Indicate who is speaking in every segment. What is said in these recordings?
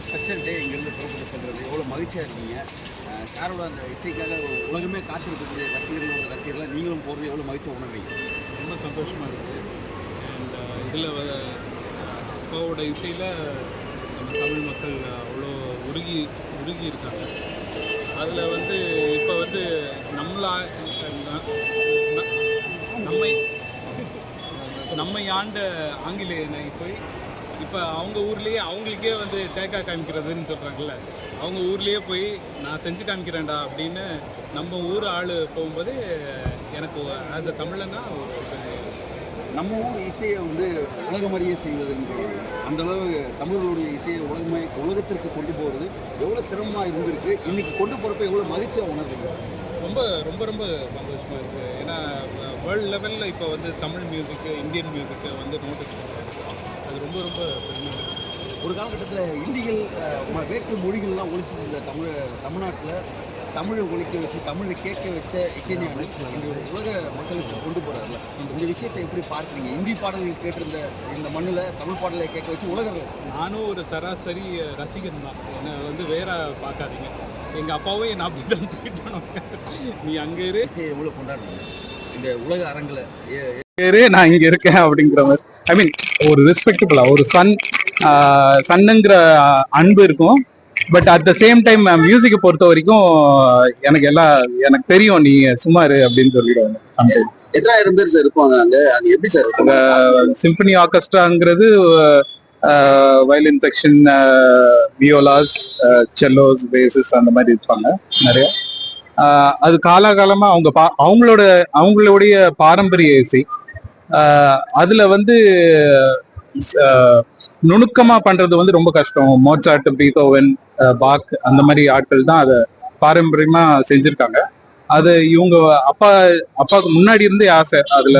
Speaker 1: Special day இங்கேருந்து புறப்பட்டு செல்வது எவ்வளோ மகிழ்ச்சியாக இருக்கீங்க. சாரோட அந்த இசைக்காக உலகமே காத்திருக்கக்கூடிய ரசிகர்கள்லாம் நீங்களும் போகிறது எவ்வளோ மகிழ்ச்சியாக உணர்வீங்க?
Speaker 2: ரொம்ப சந்தோஷமாக இருக்குது. அண்ட் இதில் அப்பாவோட இசையில் நம்ம தமிழ் மக்கள் அவ்வளோ உருகி உருகி இருக்காங்க. அதில் இப்போ நம்மை ஆண்ட ஆங்கிலேயனை போய் இப்போ அவங்க ஊர்லேயே அவங்களுக்கே டேக்கா காமிக்கிறதுன்னு சொல்கிறாங்கல்ல, அவங்க ஊர்லேயே போய் நான் செஞ்சு காமிக்கிறேன்டா அப்படின்னு நம்ம ஊர் ஆள் போகும்போது எனக்கு ஆஸ் அ தமிழனா
Speaker 1: நம்ம ஊர் இசையை உலகமறிய செய்வதுன்றது அந்தளவு தமிழர்களுடைய இசையை உலகத்திற்கு கொண்டு போகிறது எவ்வளோ சிரமமாக இருந்திருக்கு. இன்றைக்கி கொண்டு போகிறப்ப எவ்வளோ மகிழ்ச்சியாக உணர்றீங்க?
Speaker 2: ரொம்ப ரொம்ப ரொம்ப சந்தோஷமாக இருக்குது. ஏன்னா வேர்ல்டு லெவலில் இப்போ தமிழ் மியூசிக்கு, இந்தியன் மியூசிக்கை நோட்டீஸ் பண்ணுறாங்க. அது ரொம்ப ரொம்ப பெருமையாக இருக்குது.
Speaker 1: ஒரு காலகட்டத்தில் இந்திகள் வேற்று மொழிகள்லாம் ஒழிச்சிட்டு இருந்த தமிழ்நாட்டில் தமிழை ஒழிக்க வச்சு தமிழை கேட்க வச்ச இசைஞானி இந்த உலக மக்களுக்கு கொண்டு போகிறாருல, இந்த விஷயத்தை எப்படி பார்க்குறீங்க? இந்தி பாடல்கள் கேட்டிருந்த இந்த மண்ணில் தமிழ் பாடலை கேட்க வச்சு உலகர்கள்.
Speaker 2: நானும் ஒரு சராசரி ரசிகன் தான், என்னை வேற பார்க்காதீங்க. எங்கள் அப்பாவும் என்னை அப்படி தான் ட்ரீட் பண்ணுவாங்க. நீ அங்கே இரு,
Speaker 1: இசையை எவ்வளோ கொண்டாடுறீங்க இந்த உலக அரங்கில்
Speaker 3: நான் இங்கே இருக்கேன் அப்படிங்கிற மாதிரி. ஐ மீன் ஒரு ரெஸ்பெக்டபுளா ஒரு சன்னுங்கிற அன்பு இருக்கும். But at the same time மியூசிக்கை பொறுத்த வரைக்கும் எனக்கு தெரியும் நீ சும்மா இரு அப்படின்னு சொல்லிடுவாங்க.
Speaker 1: எத்தனாயிரம் பேர் சார் இருப்பாங்க அங்கே? அது எப்படி சார்
Speaker 3: சிம்பனி ஆர்கெஸ்ட்ராங்கிறது violin section, violas, cellos, basses அந்த மாதிரி இருப்பாங்க நிறைய. அது காலாகாலமா அவங்களுடைய பாரம்பரிய இசை. அதுல நுணுக்கமா பண்றது ரொம்ப கஷ்டம். மோட்சார்ட், பீத்தோவன், பாக் அந்த மாதிரி ஆட்கள் தான் அதை பாரம்பரியமா செஞ்சிருக்காங்க. அது இவங்க அப்பாவுக்கு முன்னாடி இருந்தே ஆசை அதுல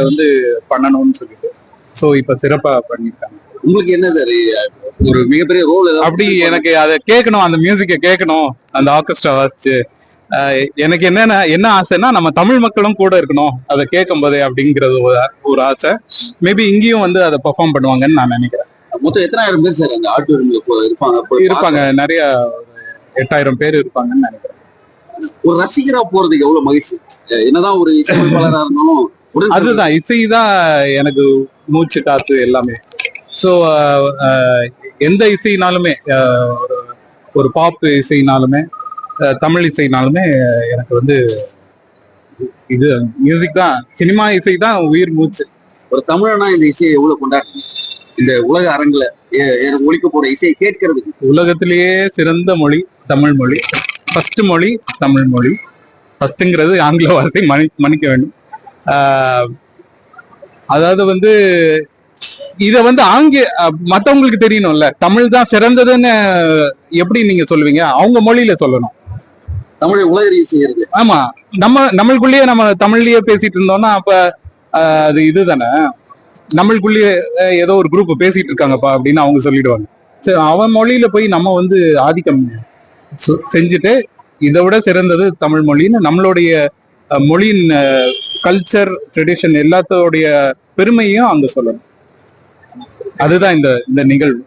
Speaker 3: பண்ணணும்னு சொல்லிட்டு. ஸோ இப்ப சிறப்பா பண்ணியிருக்காங்க.
Speaker 1: உங்களுக்கு என்ன சார் ஒரு மிகப்பெரிய ரோல்?
Speaker 3: அப்படி எனக்கு அதை கேட்கணும், அந்த மியூசிக்கை கேட்கணும், அந்த ஆர்கெஸ்ட்ரா வாசிச்சு. எனக்கு என்ன ஆசைன்னா நம்ம தமிழ் மக்களும் கூட இருக்கணும் அதை கேட்கும் போதே அப்படிங்கிறது ஒரு ஆசை. மேபி இங்கேயும் அதை பெர்ஃபார்ம் பண்ணுவாங்கன்னு நான் நினைக்கிறேன்.
Speaker 1: மொத்தம் எத்தனாயிரம் பேர் சார் அந்த ஆடிட்டோரியம்ல
Speaker 3: இருப்பாங்க? நிறைய 8000 பேர் இருப்பாங்கன்னு நினைக்கிறேன்.
Speaker 1: ஒரு ரசிகரா போறதுக்கு எவ்வளவு மகிழ்ச்சி. என்னதான் ஒரு இசையமைப்பாளராக இருந்தாலும்
Speaker 3: அதுதான் இசைதான் எனக்கு மூச்சு காத்து எல்லாமே. ஸோ எந்த இசைனாலுமே, ஒரு பாப் இசைனாலுமே தமிழ் இசைனாலுமே எனக்கு இது மியூசிக் தான், சினிமா இசை தான் உயிர் மூச்சு.
Speaker 1: ஒரு தமிழனா இந்த இசையை எவ்வளவு கொண்டாடுறீங்க? இந்த உலக அரங்குல ஒழிக்க போற இசையை கேட்கறதுக்கு.
Speaker 3: உலகத்திலேயே சிறந்த மொழி தமிழ் மொழி. ஃபர்ஸ்ட் மொழி தமிழ் மொழி. ஃபர்ஸ்ட்ங்கிறது ஆங்கில வார்த்தை, மன்னிக்க வேண்டும். அதாவது இத மத்தவங்களுக்கு தெரியணும்ல, தமிழ் தான் சிறந்ததுன்னு எப்படி நீங்க சொல்லுவீங்க? அவங்க மொழியில சொல்லணும்.
Speaker 1: தமிழை உலக செய்யறது.
Speaker 3: ஆமா, நம்மளுக்குள்ளேயே நம்ம தமிழ்லயே பேசிட்டு இருந்தோம்னா அப்ப அது இதுதானே. நம்மளுக்குள்ளேயே ஏதோ ஒரு குரூப் பேசிட்டு இருக்காங்கப்பா அப்படின்னு அவங்க சொல்லிடுவாங்க. சரி, அவன் மொழியில போய் நம்ம ஆதிக்கம் செஞ்சுட்டு இதை விட சிறந்தது தமிழ் மொழின்னு நம்மளுடைய மொழியின் கல்ச்சர், ட்ரெடிஷன் எல்லாத்தோடைய பெருமையும் அங்க சொல்லணும். அதுதான் இந்த நிகழ்வு.